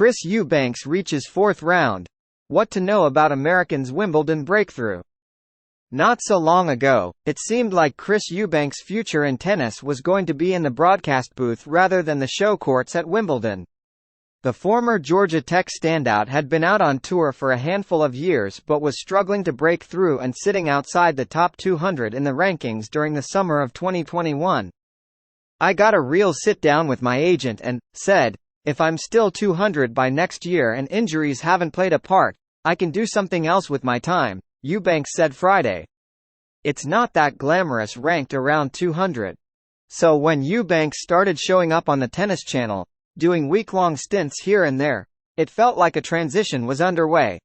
Chris Eubanks reaches fourth round. What to know about American's Wimbledon breakthrough? Not so long ago, it seemed like Chris Eubanks' future in tennis was going to be in the broadcast booth rather than the show courts at Wimbledon. The former Georgia Tech standout had been out on tour for a handful of years but was struggling to break through and sitting outside the top 200 in the rankings during the summer of 2021. "I got a real sit-down with my agent and said, if I'm still 200 by next year and injuries haven't played a part, I can do something else with my time," Eubanks said Friday. It's not that glamorous ranked around 200. So when Eubanks started showing up on the Tennis Channel, doing week-long stints here and there, it felt like a transition was underway.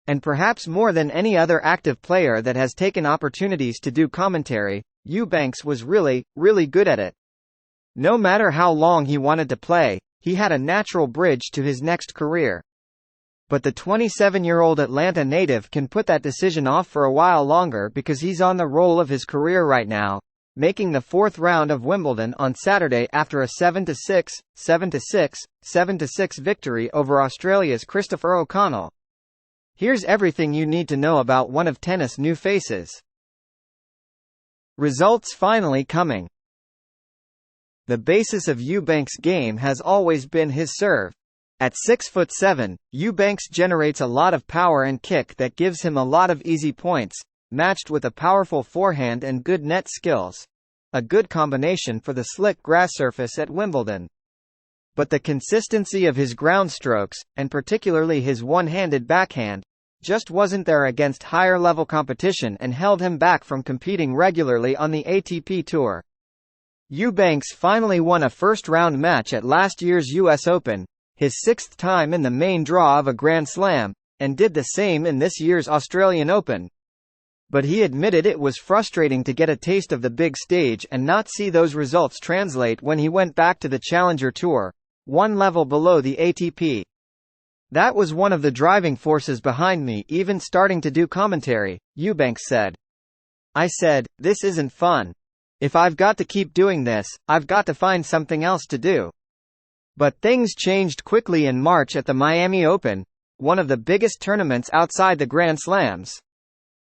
And perhaps more than any other active player that has taken opportunities to do commentary, Eubanks was really good at it. No matter how long he wanted to play, he had a natural bridge to his next career. But the 27-year-old Atlanta native can put that decision off for a while longer because he's on the roll of his career right now, making the fourth round of Wimbledon on Saturday after a 7-6, 7-6, 7-6 victory over Australia's Christopher O'Connell. Here's everything you need to know about one of tennis' new faces. Results finally coming. The basis of Eubanks' game has always been his serve. At 6'7", Eubanks generates a lot of power and kick that gives him a lot of easy points, matched with a powerful forehand and good net skills. A good combination for the slick grass surface at Wimbledon. But the consistency of his ground strokes, and particularly his one-handed backhand, just wasn't there against higher-level competition and held him back from competing regularly on the ATP Tour. Eubanks finally won a first-round match at last year's US Open, his sixth time in the main draw of a Grand Slam, and did the same in this year's Australian Open. But he admitted it was frustrating to get a taste of the big stage and not see those results translate when he went back to the Challenger Tour, one level below the ATP. "That was one of the driving forces behind me even starting to do commentary," Eubanks said. "I said, this isn't fun. If I've got to keep doing this, I've got to find something else to do." But things changed quickly in March at the Miami Open, one of the biggest tournaments outside the Grand Slams.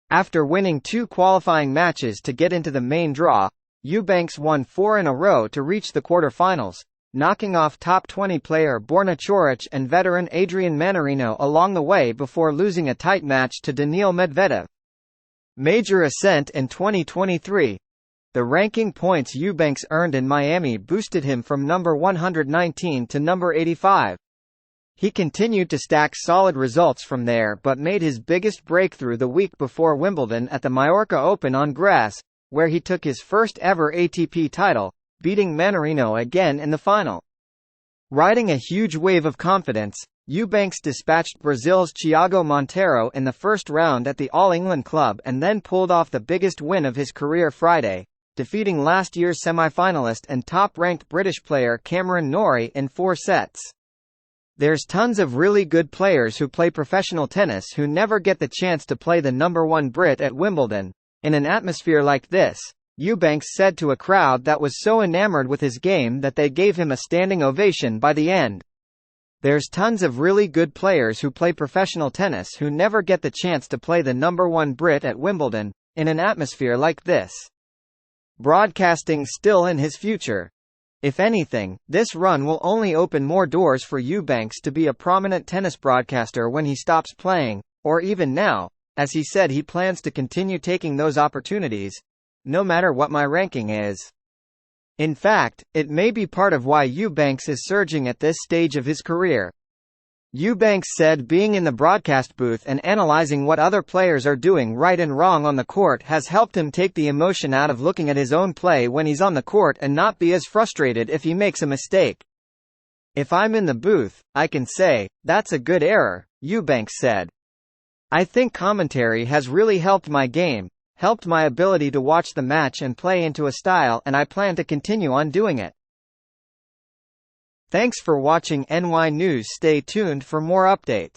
After winning 2 qualifying matches to get into the main draw, Eubanks won 4 in a row to reach the quarterfinals, knocking off top 20 player Borna Coric and veteran Adrian Mannarino along the way before losing a tight match to Daniil Medvedev. Major ascent in 2023. The ranking points Eubanks earned in Miami boosted him from number 119 to number 85. He continued to stack solid results from there but made his biggest breakthrough the week before Wimbledon at the Mallorca Open on grass, where he took his first ever ATP title, beating Mannarino again in the final. Riding a huge wave of confidence, Eubanks dispatched Brazil's Thiago Monteiro in the first round at the All England Club and then pulled off the biggest win of his career Friday, defeating last year's semi-finalist and top-ranked British player Cameron Norrie in 4 sets. There's tons of really good players who play professional tennis who never get the chance to play the number 1 Brit at Wimbledon. In an atmosphere like this, Eubanks said to a crowd that was so enamored with his game that they gave him a standing ovation by the end. There's tons of really good players who play professional tennis who never get the chance to play the number 1 Brit at Wimbledon. In an atmosphere like this. Broadcasting still in his future. If anything, this run will only open more doors for Eubanks to be a prominent tennis broadcaster when he stops playing, or even now, as he said he plans to continue taking those opportunities, no matter what my ranking is. In fact, it may be part of why Eubanks is surging at this stage of his career. Eubanks said being in the broadcast booth and analyzing what other players are doing right and wrong on the court has helped him take the emotion out of looking at his own play when he's on the court and not be as frustrated if he makes a mistake. "If I'm in the booth, I can say, that's a good error," Eubanks said. "I think commentary has really helped my game, helped my ability to watch the match and play into a style, and I plan to continue on doing it." Thanks for watching NY News. Stay tuned for more updates.